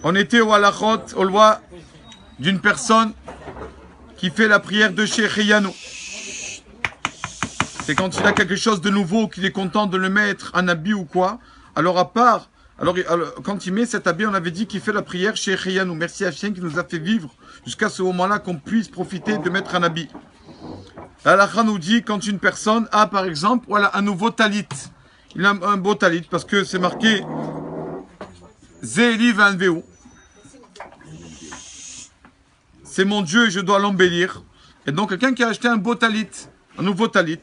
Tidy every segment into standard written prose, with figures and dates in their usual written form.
On était au halachot, au loi d'une personne qui fait la prière de Shehecheyanu. C'est quand il a quelque chose de nouveau, qu'il est content de le mettre, un habit ou quoi. Alors quand il met cet habit, on avait dit qu'il fait la prière Shehecheyanu. Merci à Hachem qui nous a fait vivre jusqu'à ce moment-là qu'on puisse profiter de mettre un habit. La halakha nous dit quand une personne a par exemple voilà, un nouveau talit. Il a un beau talit parce que c'est marqué Zéli Vanveu. C'est mon Dieu et je dois l'embellir. Et donc quelqu'un qui a acheté un beau talit, un nouveau talit.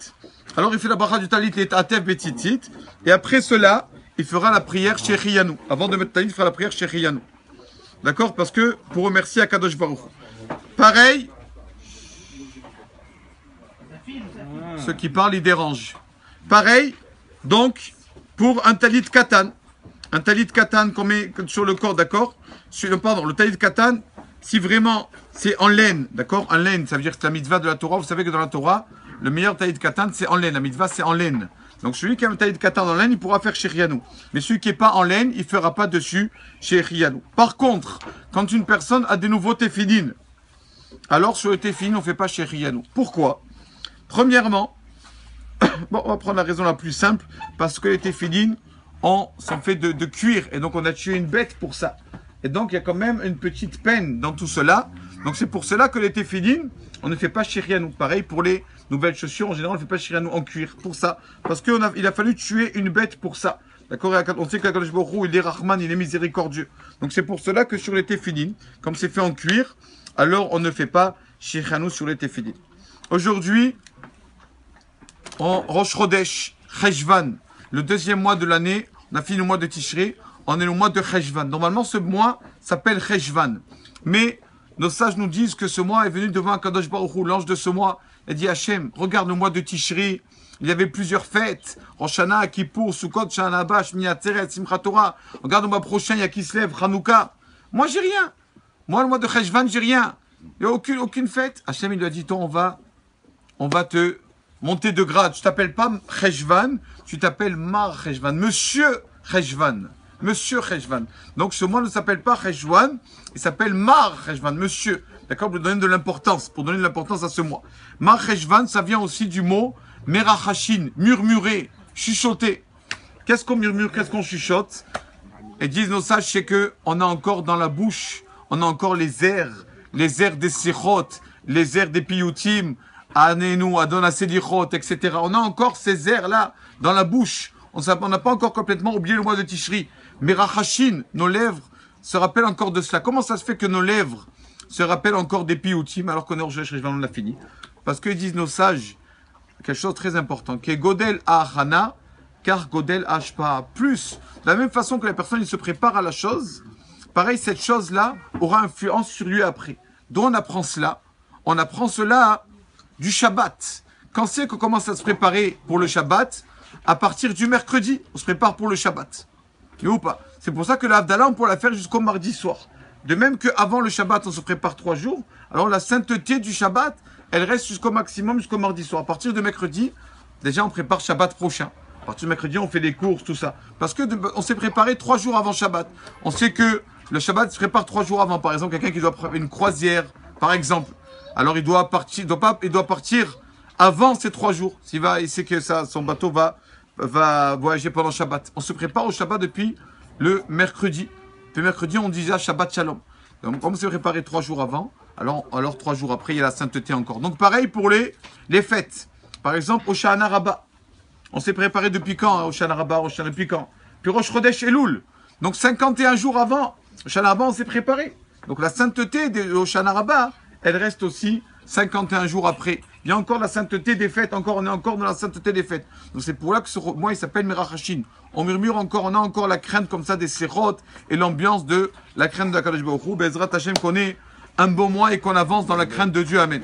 Alors il fait la bracha du talit, il est atef betitit. Et après cela, il fera la prière Shehecheyanu. Avant de mettre talit, il fera la prière Shehecheyanu. D'accord? Parce que pour remercier Akadosh Baruch. Pareil, ceux qui parlent, ils dérangent. Pareil, donc, pour un talit katan. Un talit katan qu'on met sur le corps, d'accord? Pardon, le talit katan, si vraiment c'est en laine, d'accord? En laine, ça veut dire que c'est la mitzvah de la Torah. Vous savez que dans la Torah, le meilleur talit katan, c'est en laine. La mitzvah, c'est en laine. Donc celui qui a un talit katan en laine, il pourra faire Shehecheyanu. Mais celui qui n'est pas en laine, il ne fera pas dessus Shehecheyanu. Par contre, quand une personne a des nouveaux téphilines, alors sur le téphilin, on ne fait pas Shehecheyanu. Pourquoi? Premièrement, bon, on va prendre la raison la plus simple, parce que les téphilines sont faits de cuir, et donc on a tué une bête pour ça. Et donc il y a quand même une petite peine dans tout cela. Donc c'est pour cela que les téphilines, on ne fait pas Shehecheyanu. Pareil pour les nouvelles chaussures, en général on ne fait pas Shehecheyanu en cuir, pour ça. Parce qu'il a fallu tuer une bête pour ça. D'accord? On sait qu'Akadosh Baruch Hu, il est Rahman, il est miséricordieux. Donc c'est pour cela que sur les téphilines, comme c'est fait en cuir, alors on ne fait pas Shehecheyanu sur les téphilines. Aujourd'hui, en Rosh Chodesh, Cheshvan, le deuxième mois de l'année, on a fini le mois de Tishrei, on est le mois de Cheshvan. Normalement, ce mois s'appelle Cheshvan. Mais nos sages nous disent que ce mois est venu devant Akadosh Baruch Hu, l'ange de ce mois, et dit Hachem, regarde le mois de Tishrei, il y avait plusieurs fêtes, Rosh Hashanah, Kippour, Sukkot, Shana Haba, Shmini Atzeret, Simchat Torah. Regarde le mois prochain, il y a Kislev, Hanouka. Moi, j'ai rien. Moi, le mois de Cheshvan, j'ai rien. Il n'y a aucune fête. Hachem, il lui a dit, toi, on va te monter de grade. Tu t'appelles pas Cheshvan, tu t'appelles Mar Cheshvan. Monsieur Cheshvan. Monsieur Cheshvan. Donc ce mois ne s'appelle pas Cheshvan, il s'appelle Mar Cheshvan. Monsieur. D'accord? Pour donner de l'importance. Pour donner de l'importance à ce mois. Mar Cheshvan, ça vient aussi du mot Merachashin, murmurer, chuchoter. Qu'est-ce qu'on murmure? Qu'est-ce qu'on chuchote? Et disent nos sages, c'est que on a encore dans la bouche, on a encore les airs des sichot, les airs des piyutim, Anenu, Adon Aselichot, etc. On a encore ces airs-là dans la bouche. On n'a pas encore complètement oublié le mois de Tishri. Mais Rachashin, nos lèvres, se rappellent encore de cela. Comment ça se fait que nos lèvres se rappellent encore des piyutim alors qu'on est au Sheshvan, on l'a fini? Parce qu'ils disent nos sages quelque chose de très important. Que Godel Ahana, car Godel Ashpa. Plus, de la même façon que la personne il se prépare à la chose, pareil, cette chose-là aura influence sur lui après. D'où on apprend cela? On apprend cela du Shabbat. Quand c'est qu'on commence à se préparer pour le Shabbat, à partir du mercredi, on se prépare pour le Shabbat. Ou pas? C'est pour ça que la Havdalah, on peut la faire jusqu'au mardi soir. De même qu'avant le Shabbat, on se prépare 3 jours. Alors la sainteté du Shabbat, elle reste jusqu'au maximum, jusqu'au mardi soir. À partir de mercredi, déjà on prépare Shabbat prochain. À partir de mercredi, on fait des courses, tout ça. Parce que on s'est préparé 3 jours avant Shabbat. On sait que le Shabbat se prépare 3 jours avant. Par exemple, quelqu'un qui doit préparer une croisière, par exemple. Alors il doit partir, il doit partir avant ces 3 jours. Il sait que son bateau va voyager pendant Shabbat. On se prépare au Shabbat depuis le mercredi. Le mercredi, on disait Shabbat Shalom. Donc, comme on s'est préparé 3 jours avant, alors 3 jours après, il y a la sainteté encore. Donc, pareil pour les fêtes. Par exemple, au Shana Rabbah. On s'est préparé depuis quand au Shana Rabbah, depuis quand? Puis Rosh Chodesh Elul. Donc, 51 jours avant, au Shana Rabbah, on s'est préparé. Donc, la sainteté au Shana Rabbah, elle reste aussi 51 jours après. Il y a encore la sainteté des fêtes, on est encore dans la sainteté des fêtes. Donc c'est pour là que ce mois il s'appelle Merachashin. On murmure encore, on a encore la crainte comme ça des sérotes et l'ambiance de la crainte de la Kadosh Baruch Hu. Bezrat Hashem qu'on ait un bon mois et qu'on avance dans la crainte de Dieu. Amen.